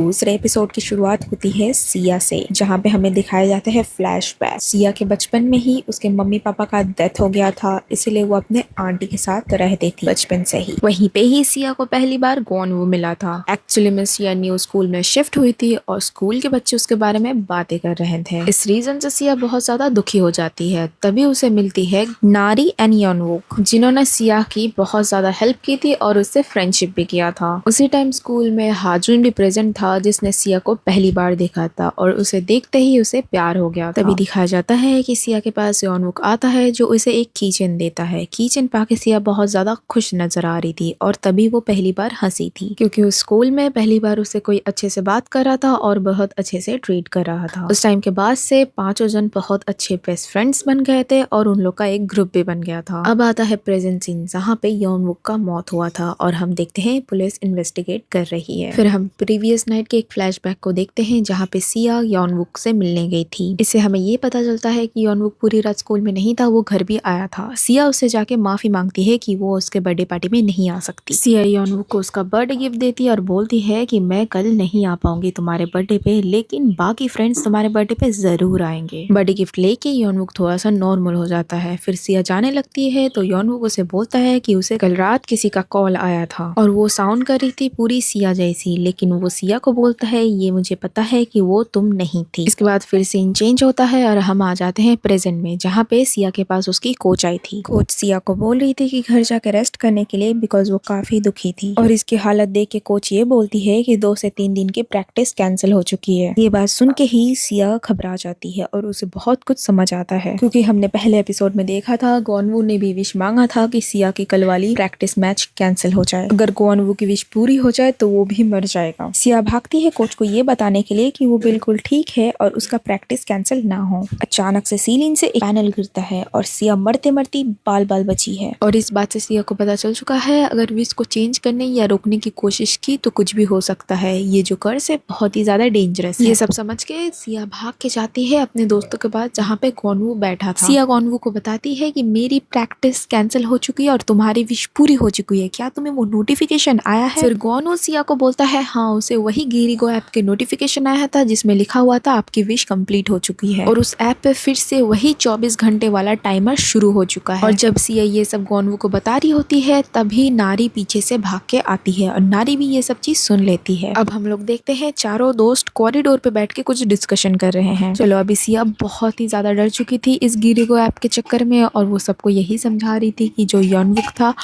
दूसरे एपिसोड की शुरुआत होती है सिया से, जहाँ पे हमें दिखाया जाता है फ्लैशबैक। सिया के बचपन में ही उसके मम्मी पापा का डेथ हो गया था, इसलिए वो अपने आंटी के साथ रहती थी बचपन से ही। वहीं पे ही सिया को पहली बार गॉनवू मिला था। एक्चुअली में सिया न्यू स्कूल में शिफ्ट हुई थी और स्कूल के बच्चे उसके बारे में बातें कर रहे थे। इस रीजन से सिया बहुत ज्यादा दुखी हो जाती है। तभी उसे मिलती है नारी एंड योनवुक, जिन्होंने सिया की बहुत ज्यादा हेल्प की थी और उससे फ्रेंडशिप भी किया था। उसी टाइम स्कूल में हाजुन भी प्रेजेंट था, जिसने सिया को पहली बार देखा था और उसे देखते ही उसे प्यार हो गया था। तभी दिखाया जाता है कि सिया के पास योनवुक आता है, जो उसे एक कीचेन देता है। कीचेन पाके सिया बहुत ज्यादा खुश नजर आ रही थी और तभी वो पहली बार हंसी थी, क्योंकि उस स्कूल में पहली बार उसे कोई अच्छे से बात कर रहा था और बहुत अच्छे से ट्रीट कर रहा था। उस टाइम के बाद से पांचों जन बहुत अच्छे बेस्ट फ्रेंड्स बन गए थे और उन लोग का एक ग्रुप भी बन गया था। अब आता है प्रेजेंट सीन, जहाँ पे योनवुक का मौत हुआ था और हम देखते हैं पुलिस इन्वेस्टिगेट कर रही है। फिर हम प्रीवियस नाइट के एक फ्लैशबैक को देखते हैं, जहाँ पे सिया योनवुक से मिलने गई थी। इससे हमें ये पता चलता है कि योनवुक पूरी रात स्कूल में नहीं था, वो घर भी आया था। सिया उससे जाके माफी मांगती है कि वो उसके बर्थडे पार्टी में नहीं आ सकती। सिया योनवुक को उसका बर्थडे गिफ्ट देती है और बोलती है कि मैं कल नहीं आ पाऊंगी तुम्हारे बर्थडे पे, लेकिन बाकी फ्रेंड्स तुम्हारे बर्थडे पे जरूर आएंगे। बर्थडे गिफ्ट लेके योनवुक थोड़ा सा नॉर्मल हो जाता है। फिर सिया जाने लगती है तो योनवुक उसे बोलता है कि उसे कल रात किसी का कॉल आया था और वो साउंड कर रही थी पूरी सिया जैसी, लेकिन वो सिया को बोलता है ये मुझे पता है कि वो तुम नहीं थी। इसके बाद फिर सीन चेंज होता है और हम आ जाते हैं प्रेजेंट में, जहाँ पे सिया के पास उसकी कोच आई थी। कोच सिया को बोल रही थी कि घर जाकर रेस्ट करने के लिए, बिकॉज वो काफी दुखी थी। और इसकी हालत देख के कोच ये बोलती है कि 2 से 3 दिन की प्रैक्टिस कैंसिल हो चुकी है। ये बात सुन के ही सिया घबरा जाती है और उसे बहुत कुछ समझ आता है, क्योंकि हमने पहले एपिसोड में देखा था गॉनवू ने भी विश मांगा था कि सिया की कल वाली प्रैक्टिस मैच कैंसिल हो जाए। अगर गॉनवू की विश पूरी हो जाए तो वो भी मर जाएगा। सिया भागती है कोच को ये बताने के लिए कि वो बिल्कुल ठीक है और उसका प्रैक्टिस कैंसिल ना हो। अचानक से सीलिंग से एक पैनल गिरता है और सिया मरते मरती बाल बाल बची है। और इस बात से सिया को पता चल चुका है, अगर विश को चेंज करने या रोकने की कोशिश की तो कुछ भी हो सकता है। ये जो कर्स है बहुत ही ज्यादा डेंजरस है। ये सब समझ के सिया भाग के जाती है अपने दोस्तों के पास, जहाँ पे गॉनवू बैठा था। सिया गॉनवू को बताती है कि मेरी प्रैक्टिस कैंसिल हो चुकी है और तुम्हारी विश पूरी हो चुकी है, क्या तुम्हें वो नोटिफिकेशन आया है? फिर गॉनवू सिया को बोलता है हाँ, उसे वही गिरिगो ऐप के नोटिफिकेशन आया था जिसमें लिखा हुआ था आपकी विश कंप्लीट हो चुकी है, और उस ऐप पे फिर से वही 24 घंटे वाला टाइमर शुरू हो चुका है। और जब सिया ये सब गॉनवू को बता रही होती है, तभी नारी पीछे से भाग के आती है और नारी भी ये सब चीज सुन लेती है। अब हम लोग देखते हैं चारों दोस्त कॉरिडोर पे बैठ के कुछ डिस्कशन कर रहे हैं। चलो, अभी सिया बहुत ही ज्यादा डर चुकी थी इस गिरिगो ऐप के चक्कर में, और वो सबको यही समझा रही थी कि जो योनवुक था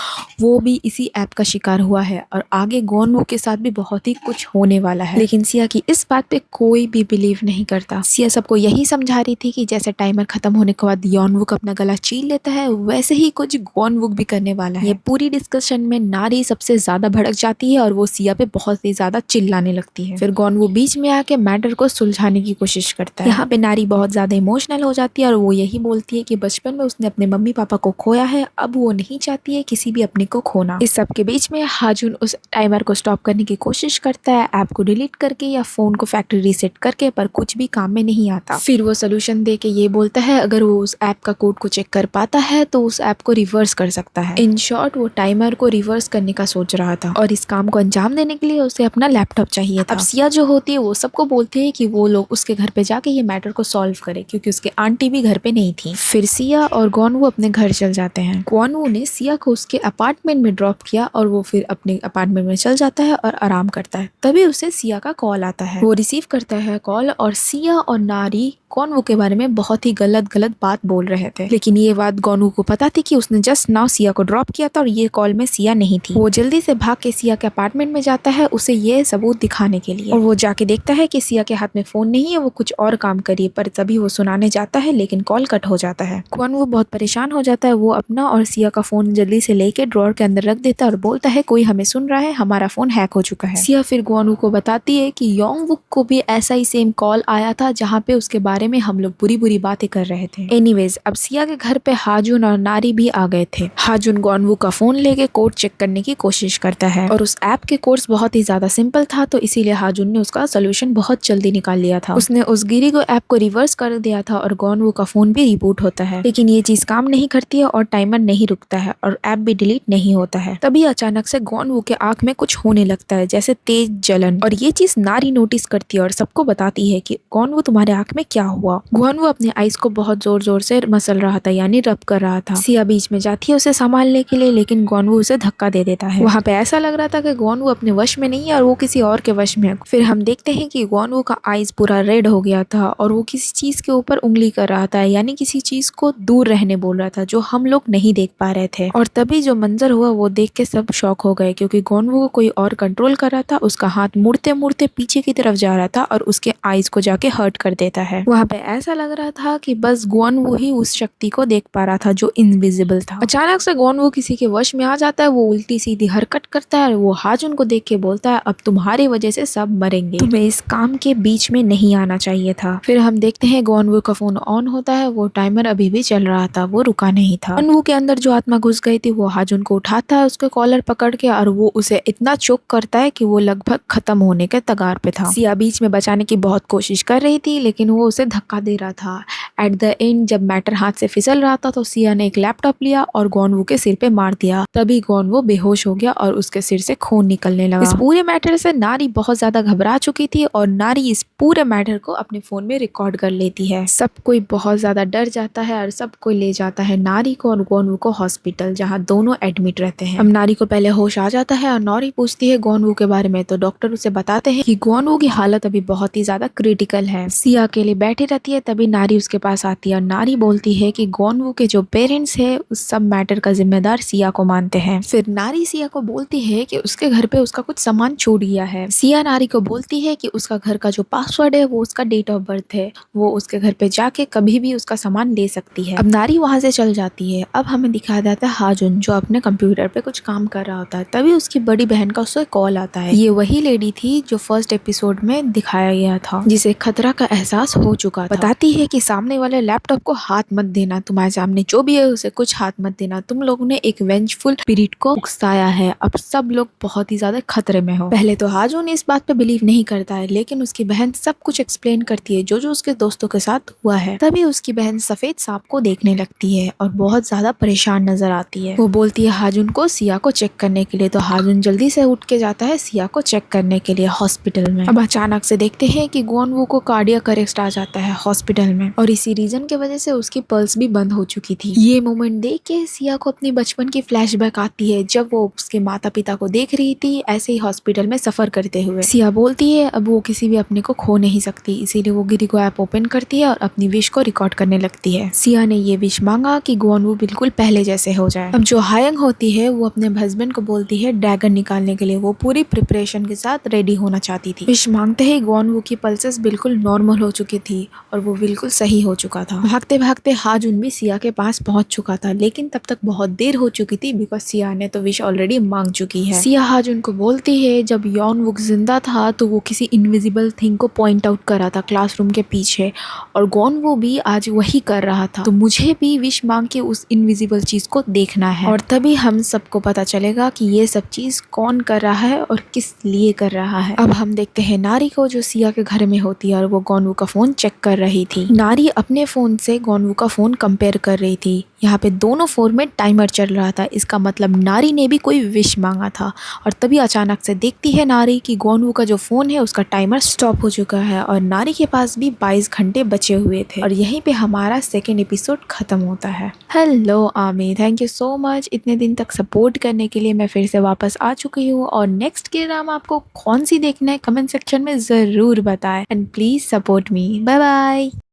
वो भी इसी ऐप का शिकार हुआ है और आगे गॉनवुक के साथ भी बहुत ही कुछ होने वाला है। लेकिन सिया की इस बात पे कोई भी बिलीव नहीं करता। सिया सबको यही समझा रही थी कि जैसे टाइमर खत्म होने के बाद योनवुक अपना गला चीर लेता है, वैसे ही कुछ गॉनवुक भी करने वाला है। ये पूरी डिस्कशन में नारी सबसे ज्यादा भड़क जाती है और वो सिया पे बहुत ही ज्यादा चिल्लाने लगती है। फिर गॉनवुक बीच में आके मैटर को सुलझाने की कोशिश करता है। यहाँ पे नारी बहुत ज्यादा इमोशनल हो जाती है और वो यही बोलती है कि बचपन में उसने अपने मम्मी पापा को खोया है, अब वो नहीं चाहती है किसी भी अपने को खोना। इस सब के बीच में हाजुन उस टाइमर को स्टॉप करने की कोशिश करता है, ऐप को डिलीट करके या फोन को फैक्ट्री रीसेट करके, पर कुछ भी काम में नहीं आता। फिर वो सोल्यूशन दे के ये बोलता है अगर वो उस ऐप का कोड को चेक कर पाता है तो उस ऐप को रिवर्स कर सकता है। इन शॉर्ट, वो टाइमर को रिवर्स करने का सोच रहा था और इस काम को अंजाम देने के लिए उसे अपना लैपटॉप चाहिए था। अब सिया जो होती है वो सबको बोलती है कि वो लोग उसके घर पे जाके ये मैटर को सॉल्व करे, क्योंकि उसके आंटी भी घर पे नहीं थी। फिर सिया और गॉनवू अपने घर चल जाते हैं। गॉनवू ने सिया को उसके अपार्टमेंट में ड्रॉप किया और वो फिर अपने अपार्टमेंट में चल जाता है और आराम करता है। तभी उसे सिया का कॉल आता है। वो रिसीव करता है कॉल और सिया और नारी गॉनवू के बारे में बहुत ही गलत गलत बात बोल रहे थे, लेकिन ये बात गॉनवू को पता थी कि उसने जस्ट नाउ सिया को ड्रॉप किया था और ये कॉल में सिया नहीं थी। वो जल्दी से भाग के सिया के अपार्टमेंट में जाता है उसे ये सबूत दिखाने के लिए, और वो जाके देखता है कि सिया के हाथ में फोन नहीं है, वो कुछ और काम करिए, पर तभी वो सुनाने जाता है लेकिन कॉल कट हो जाता है। गॉनवू बहुत परेशान हो जाता है। वो अपना और सिया का फोन जल्दी से लेके ड्रॉअर के अंदर रख देता है और बोलता है कोई हमें सुन रहा है, हमारा फोन हैक हो चुका है। सिया फिर गॉनवू को बताती है कि योंगवुक को भी ऐसा ही सेम कॉल आया था जहाँ पे उसके बारे में हम लोग बुरी बुरी बातें कर रहे थे। एनीवेज, अब सिया के घर पे हाजुन और नारी भी आ गए थे। हाजुन गॉनवू का फोन लेके कोड चेक करने की कोशिश करता है और उस ऐप के कोड्स बहुत ही ज्यादा सिंपल था, तो इसीलिए हाजुन ने उसका सोल्यूशन बहुत जल्दी निकाल लिया था। उसने उस गिरिगो ऐप को रिवर्स कर दिया था और गॉनवू का फोन भी रिबूट होता है, लेकिन ये चीज काम नहीं करती है और टाइमर नहीं रुकता है और ऐप भी डिलीट नहीं होता है। तभी अचानक से गॉनवू के आंख में कुछ होने लगता है, जैसे तेज जलन, और ये चीज नारी नोटिस करती है और सबको बताती है कि गॉनवू तुम्हारे आंख में क्या हुआ। गॉनवू अपने आइस को बहुत जोर जोर से मसल रहा था यानी रब कर रहा था। सिया बीच में जाती है उसे संभालने के लिए, लेकिन गॉनवू उसे धक्का दे देता है। वहाँ पे ऐसा लग रहा था कि गॉनवू अपने वश में नहीं है और वो किसी और के वश में है। फिर हम देखते हैं कि गॉनवू का आइस पूरा रेड हो गया था और वो किसी चीज के ऊपर उंगली कर रहा था, यानी किसी चीज को दूर रहने बोल रहा था जो हम लोग नहीं देख पा रहे थे। और तभी जो मंजर हुआ वो देख के सब शॉक हो गए, क्योंकि गॉनवू को कोई और कंट्रोल कर रहा था। उसका हाथ मुड़ते मुड़ते पीछे की तरफ जा रहा था और उसके आइस को जाके हर्ट कर देता है। वहाँ पे ऐसा लग रहा था कि बस गॉनवू ही उस शक्ति को देख पा रहा था जो इनविजिबल था। अचानक से गॉनवू किसी के वश में आ जाता है। वो उल्टी सीधी हरकत करता है और वो हाजुन को देख के बोलता है, अब तुम्हारी वजह से सब मरेंगे, तुम्हें इस काम के बीच में नहीं आना चाहिए था। फिर हम देखते हैं गॉनवू का फोन ऑन होता है। वो टाइमर अभी भी चल रहा था, वो रुका नहीं था। गॉनवू के अंदर जो आत्मा घुस गई थी वो हाजुन को उठाता है उसके कॉलर पकड़ के, और वो उसे इतना चोक करता है कि वो लगभग खत्म होने के तगार पे था। सिया बीच में बचाने की बहुत कोशिश कर रही थी, लेकिन वो उसे धक्का दे रहा था। एट द एंड जब मैटर हाथ से फिसल रहा था तो सिया ने एक लैपटॉप लिया और गॉनवू के सिर पे मार दिया। तभी गॉनवू बेहोश हो गया और उसके सिर से खून निकलने लगा। इस पूरे मैटर से नारी बहुत ज्यादा घबरा चुकी थी और नारी इस पूरे मैटर को अपने फोन में रिकॉर्ड कर लेती है। सब कोई बहुत ज्यादा डर जाता है और सब कोई ले जाता है नारी को और गॉनवू को हॉस्पिटल, जहाँ दोनों एडमिट रहते हैं। अब नारी को पहले होश आ जाता है और नारी पूछती है गॉनवू के बारे में, तो डॉक्टर उसे बताते हैं कि गॉनवू की हालत अभी बहुत ही ज्यादा क्रिटिकल है। सिया अकेले बैठी रहती है, तभी नारी उसके पास आती है और नारी बोलती है कि गॉनवू के जो पेरेंट्स है उस सब मैटर का जिम्मेदार सिया को मानते हैं। फिर नारी सिया को बोलती है कि उसके घर पे उसका कुछ सामान छूट गया है। सिया नारी को बोलती है कि उसका घर का जो पासवर्ड है वो उसका डेट ऑफ बर्थ है, वो उसके घर पे जाके कभी भी उसका सामान ले सकती है। अब नारी वहाँ से चल जाती है। अब हमें दिखाया जाता है हाजुन जो अपने कंप्यूटर पे कुछ काम कर रहा होता है। तभी उसकी बड़ी बहन का उसे कॉल आता है। ये वही लेडी थी जो फर्स्ट एपिसोड में दिखाया गया था, जिसे खतरा का एहसास हो चुका था। बताती है कि सामने वाले लैपटॉप को हाथ मत देना, तुम्हारे सामने जो भी है उसे कुछ हाथ मत देना, तुम लोगों ने एक वेंजफुल स्पिरिट को उकसाया है, अब सब लोग बहुत ही ज्यादा खतरे में हो। पहले तो हाजुन इस बात पे बिलीव नहीं करता है, लेकिन उसकी बहन सब कुछ एक्सप्लेन करती है जो जो उसके दोस्तों के साथ हुआ है। तभी उसकी बहन सफेद सांप को देखने लगती है और बहुत ज्यादा परेशान नजर आती है। वो बोलती है हाजुन को सिया को चेक करने के लिए, तो हाजुन जल्दी से उठ के जाता है सिया को चेक करने के लिए हॉस्पिटल में। अब अचानक से देखते हैं कि गॉनवू को कार्डियक अरेस्ट आ जाता है हॉस्पिटल में, और इसी रीजन की वजह से उसकी पल्स भी बंद हो चुकी थी। ये मोमेंट देख के सिया को अपनी बचपन की फ्लैशबैक आती है, जब वो उसके माता पिता को देख रही थी ऐसे ही हॉस्पिटल में सफर करते हुए। सिया बोलती है अब वो किसी भी अपने को खो नहीं सकती, इसीलिए वो गिरिगो ऐप ओपन करती है और अपनी विश को रिकॉर्ड करने लगती है। सिया ने ये विश मांगा कि गॉनवू बिल्कुल पहले जैसे हो जाए। अब जो हायंग होती है वो अपने हस्बैंड को बोलती है ड्रैगन निकालने के लिए, वो पूरी प्रिपरेशन के साथ रेडी होना चाहती थी। विश मांगते ही गॉनवू की पल्सेस बिल्कुल नॉर्मल हो चुकी थी और वो बिल्कुल सही हो चुका था। भागते भागते हाजुन भी सिया के पास पहुंच चुका था, लेकिन तब तक बहुत देर हो चुकी थी बिकॉज सिया ने तो विश ऑलरेडी मांग चुकी है। सिया हाजुन को बोलती है जब यॉनवुक जिंदा था तो वो किसी इनविजिबल थिंग को पॉइंट आउट कर रहा था क्लासरूम के पीछे, और गॉनवू भी आज वही कर रहा था, तो मुझे भी विश मांग के उस इनविजिबल चीज को देखना है, और तभी हम सबको पता चलेगा कि ये सब चीज कौन कर रहा है और किस लिए कर रहा है। अब हम देखते हैं नारी को जो सिया के घर में होती है और वो गॉनवू का फोन चेक कर रही थी। नारी अपने फोन से गॉनवू का फोन कंपेयर कर रही थी। यहाँ पे दोनों फोन में टाइमर चल रहा था, इसका मतलब नारी ने भी कोई विश मांगा था। और तभी अचानक से देखती है नारी कि गॉनवू का जो फोन है उसका टाइमर स्टॉप हो चुका है और नारी के पास भी 22 घंटे बचे हुए थे, और यहीं पे हमारा सेकेंड एपिसोड खत्म होता है। हेलो आमी, थैंक यू सो मच इतने दिन तक सपोर्ट करने के लिए। मैं फिर से वापस आ चुकी हूँ और नेक्स्ट के ड्रामा आपको कौन सी देखना है कमेंट सेक्शन में जरूर बताएं, and please support me. Bye bye.